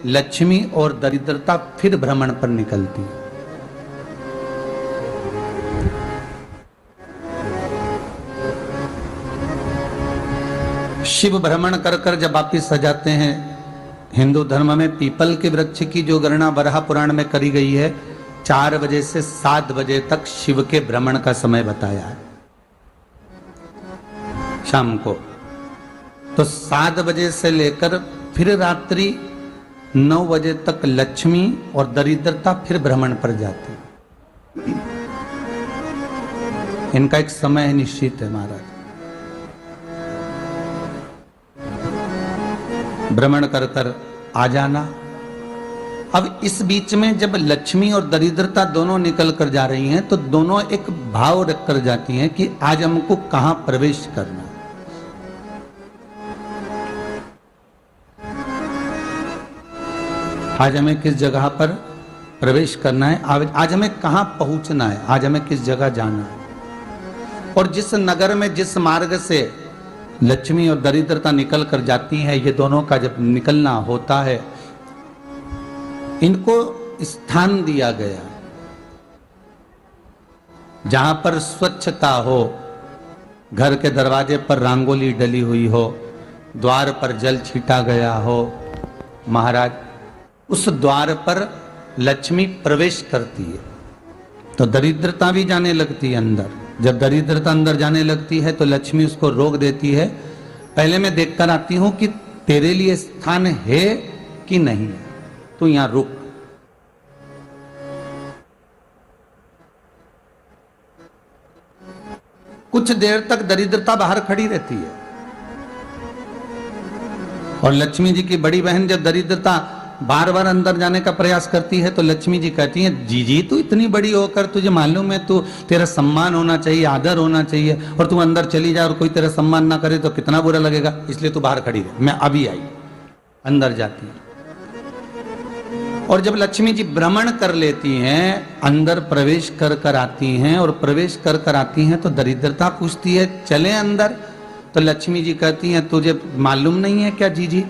लक्ष्मी और दरिद्रता फिर भ्रमण पर निकलती है। शिव भ्रमण कर कर जब वापिस आ जाते हैं, हिंदू धर्म में पीपल के वृक्ष की जो गणना वराह पुराण में करी गई है, 4 बजे से 7 बजे तक शिव के भ्रमण का समय बताया है शाम को। तो 7 बजे से लेकर फिर रात्रि 9 बजे तक लक्ष्मी और दरिद्रता फिर भ्रमण पर जाती है। इनका एक समय निश्चित है महाराज। भ्रमण कर कर आ जाना। अब इस बीच में जब लक्ष्मी और दरिद्रता दोनों निकल कर जा रही हैं, तो दोनों एक भाव रख कर जाती हैं कि आज हमको कहां प्रवेश करना। आज हमें किस जगह पर प्रवेश करना है, आज हमें कहां पहुंचना है, आज हमें किस जगह जाना है। और जिस नगर में जिस मार्ग से लक्ष्मी और दरिद्रता निकल कर जाती है, ये दोनों का जब निकलना होता है, इनको स्थान दिया गया जहां पर स्वच्छता हो, घर के दरवाजे पर रंगोली डली हुई हो, द्वार पर जल छीटा गया हो। महाराज, उस द्वार पर लक्ष्मी प्रवेश करती है तो दरिद्रता भी जाने लगती है अंदर। जब दरिद्रता अंदर जाने लगती है तो लक्ष्मी उसको रोक देती है। पहले मैं देखकर आती हूं कि तेरे लिए स्थान है कि नहीं है, तू यहां रुक। कुछ देर तक दरिद्रता बाहर खड़ी रहती है और लक्ष्मी जी की बड़ी बहन जब दरिद्रता बार बार अंदर जाने का प्रयास करती है तो लक्ष्मी जी कहती हैं, जी तू इतनी बड़ी होकर तुझे मालूम है तू तेरा सम्मान होना चाहिए, आदर होना चाहिए, और तू अंदर चली जाए और कोई तेरा सम्मान ना करे तो कितना बुरा लगेगा, इसलिए तू बाहर खड़ी रहे। मैं अभी आई। अंदर जाती है और जब लक्ष्मी जी भ्रमण कर लेती हैं, अंदर प्रवेश कर कर आती हैं और प्रवेश कर कर आती हैं तो दरिद्रता पूछती है चले अंदर। तो लक्ष्मी जी कहती हैं, तुझे मालूम नहीं है क्या जी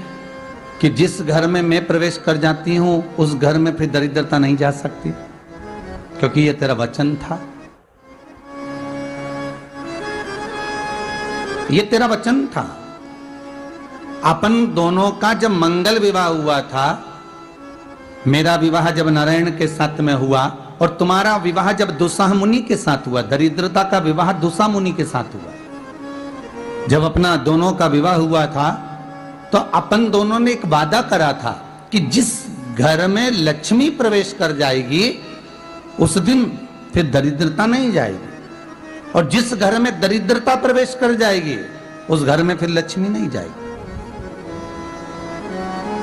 कि जिस घर में मैं प्रवेश कर जाती हूं उस घर में फिर दरिद्रता नहीं जा सकती, क्योंकि ये तेरा वचन था, ये तेरा वचन था। अपन दोनों का जब मंगल विवाह हुआ था, मेरा विवाह जब नारायण के साथ में हुआ और तुम्हारा विवाह जब दुसाह मुनि के साथ हुआ, दरिद्रता का विवाह दुसा मुनि के साथ हुआ। जब अपना दोनों का विवाह हुआ था तो अपन दोनों ने एक वादा करा था कि जिस घर में लक्ष्मी प्रवेश कर जाएगी उस दिन फिर दरिद्रता नहीं जाएगी, और जिस घर में दरिद्रता प्रवेश कर जाएगी उस घर में फिर लक्ष्मी नहीं जाएगी।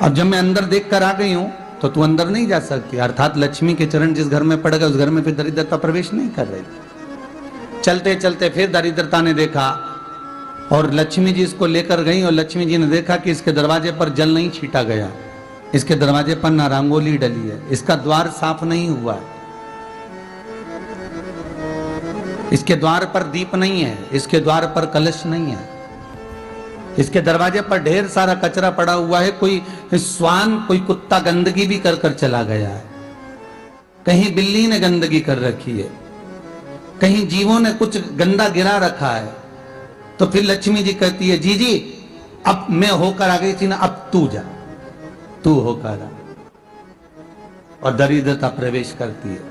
अब जब मैं अंदर देख कर आ गई हूं तो तू अंदर नहीं जा सकती, अर्थात लक्ष्मी के चरण जिस घर में पड़ गए उस घर में फिर दरिद्रता प्रवेश नहीं कर रही। चलते चलते फिर दरिद्रता ने देखा और लक्ष्मी जी इसको लेकर गई और लक्ष्मी जी ने देखा कि इसके दरवाजे पर जल नहीं छीटा गया, इसके दरवाजे पर ना रंगोली डली है, इसका द्वार साफ नहीं हुआ, इसके द्वार पर दीप नहीं है, इसके द्वार पर कलश नहीं है, इसके दरवाजे पर ढेर सारा कचरा पड़ा हुआ है, कोई स्वान कोई कुत्ता गंदगी भी कर कर चला गया है, कहीं बिल्ली ने गंदगी कर रखी है, कहीं जीवों ने कुछ गंदा गिरा रखा है। तो फिर लक्ष्मी जी कहती है, जी अब मैं होकर आ गई थी ना, अब तू जा, तू होकर आ। और दरिद्रता प्रवेश करती है।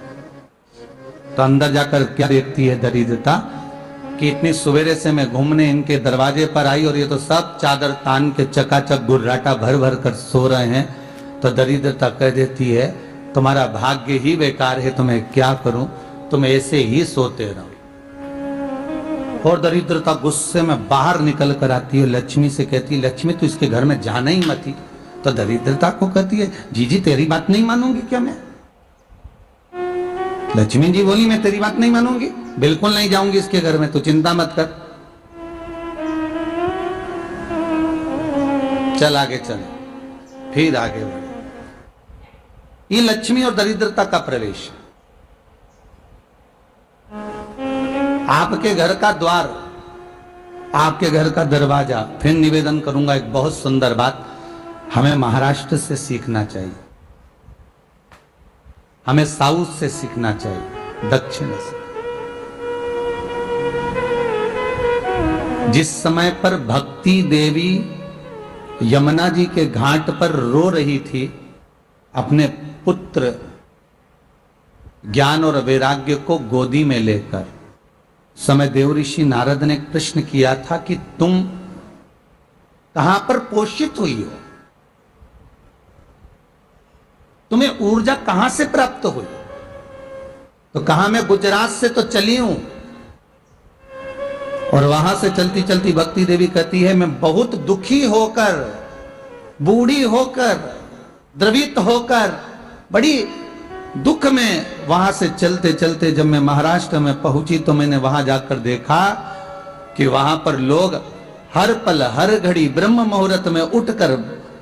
तो अंदर जाकर क्या देखती है दरिद्रता कि इतनी सवेरे से मैं घूमने इनके दरवाजे पर आई और ये तो सब चादर तान के चकाचक गुर्राटा भर भर कर सो रहे हैं। तो दरिद्रता कह देती है, तुम्हारा भाग्य ही बेकार है, तुम्हें क्या करूं, तुम ऐसे ही सोते रहो। और दरिद्रता गुस्से में बाहर निकल कर आती है, लक्ष्मी से कहती है, लक्ष्मी तू इसके घर में जाना ही मत ही। तो दरिद्रता को कहती है, जी तेरी बात नहीं मानूंगी क्या मैं? लक्ष्मी जी बोली, मैं तेरी बात नहीं मानूंगी, बिल्कुल नहीं जाऊंगी इसके घर में, तू चिंता मत कर, चल आगे चल। फिर आगे बढ़े। ये लक्ष्मी और दरिद्रता का प्रवेश। आपके घर का द्वार, आपके घर का दरवाजा। फिर निवेदन करूंगा एक बहुत सुंदर बात, हमें महाराष्ट्र से सीखना चाहिए, हमें साउथ से सीखना चाहिए, दक्षिण से। जिस समय पर भक्ति देवी यमुना जी के घाट पर रो रही थी अपने पुत्र ज्ञान और वैराग्य को गोदी में लेकर, समय देवऋषि नारद ने प्रश्न किया था कि तुम कहां पर पोषित हुई हो, तुम्हें ऊर्जा कहां से प्राप्त हुई? तो कहा मैं गुजरात से तो चली हूं। और वहां से चलती चलती भक्ति देवी कहती है मैं बहुत दुखी होकर, बूढ़ी होकर, द्रवित होकर, बड़ी दुख में वहां से चलते चलते जब मैं महाराष्ट्र में पहुंची तो मैंने वहां जाकर देखा कि वहां पर लोग हर पल हर घड़ी ब्रह्म मुहूर्त में उठकर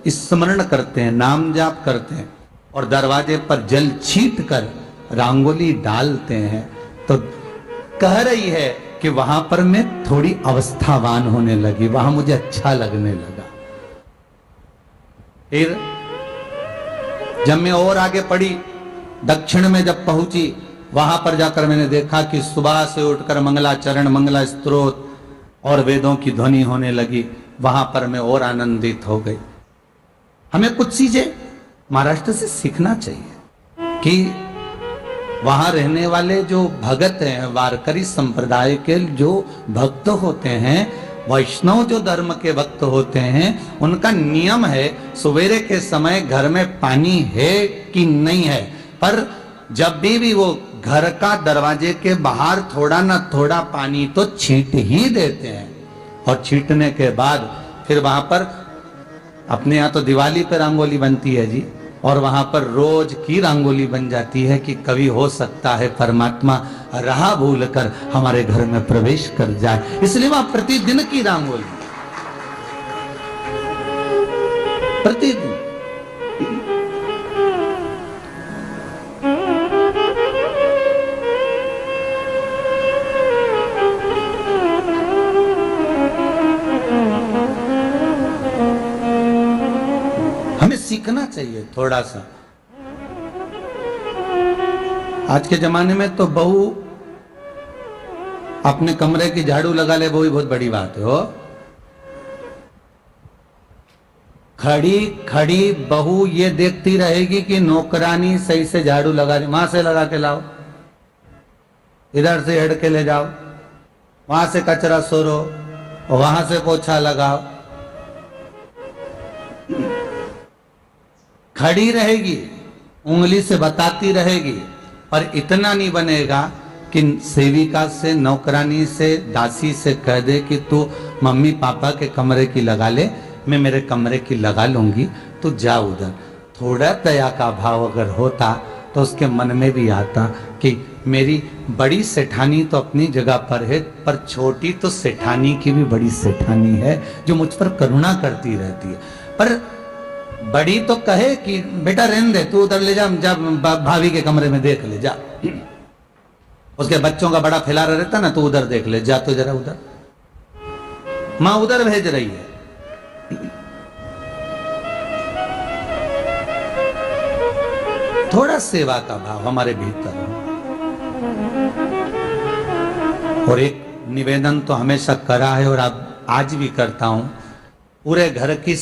स्मरण करते हैं, नाम जाप करते हैं और दरवाजे पर जल छीट कर रंगोली डालते हैं। तो कह रही है कि वहां पर मैं थोड़ी अवस्थावान होने लगी, वहां मुझे अच्छा लगने लगा। फिर जब मैं और आगे पड़ी, दक्षिण में जब पहुंची, वहां पर जाकर मैंने देखा कि सुबह से उठकर मंगलाचरण, मंगला स्तोत्र और वेदों की ध्वनि होने लगी। वहां पर मैं और आनंदित हो गई। हमें कुछ चीजें महाराष्ट्र से सीखना चाहिए कि वहां रहने वाले जो भगत हैं, वारकरी संप्रदाय के जो भक्त होते हैं, वैष्णव जो धर्म के भक्त होते हैं, उनका नियम है सवेरे के समय घर में पानी है कि नहीं है, पर जब भी वो घर का दरवाजे के बाहर थोड़ा ना थोड़ा पानी तो छींट ही देते हैं। और छींटने के बाद फिर वहां पर अपने यहाँ तो दिवाली पर रंगोली बनती है जी, और वहां पर रोज की रंगोली बन जाती है कि कभी हो सकता है परमात्मा राह भूल कर हमारे घर में प्रवेश कर जाए, इसलिए वहां प्रतिदिन की रंगोली, प्रतिदिन। हमें सीखना चाहिए थोड़ा सा। आज के जमाने में तो बहू अपने कमरे की झाड़ू लगा ले, वो ही बहुत बड़ी बात है। हो खड़ी खड़ी बहू ये देखती रहेगी कि नौकरानी सही से झाड़ू लगा रही, वहां से लगा के लाओ, इधर से हेड के ले जाओ, वहां से कचरा सोरो, वहां से पोछा लगाओ। खड़ी रहेगी, उंगली से बताती रहेगी, पर इतना नहीं बनेगा कि सेविका से, नौकरानी से, दासी से कह दे कि तू मम्मी पापा के कमरे की लगा ले, मैं मेरे कमरे की लगा लूंगी, तू जा उधर। थोड़ा दया का भाव अगर होता तो उसके मन में भी आता कि मेरी बड़ी सेठानी तो अपनी जगह पर है, पर छोटी तो सेठानी की भी बड़ी सेठानी है जो मुझ पर करुणा करती रहती है। पर बड़ी तो कहे कि बेटा रहने दे, तू उधर ले जा, जा भाभी के कमरे में देख ले जा, उसके बच्चों का बड़ा फैलारा रहता ना, तू उधर देख ले जा, तो जरा उधर, मां उधर भेज रही है। थोड़ा सेवा का भाव हमारे भीतर। और एक निवेदन तो हमेशा करा है और अब आज भी करता हूं, पूरे घर की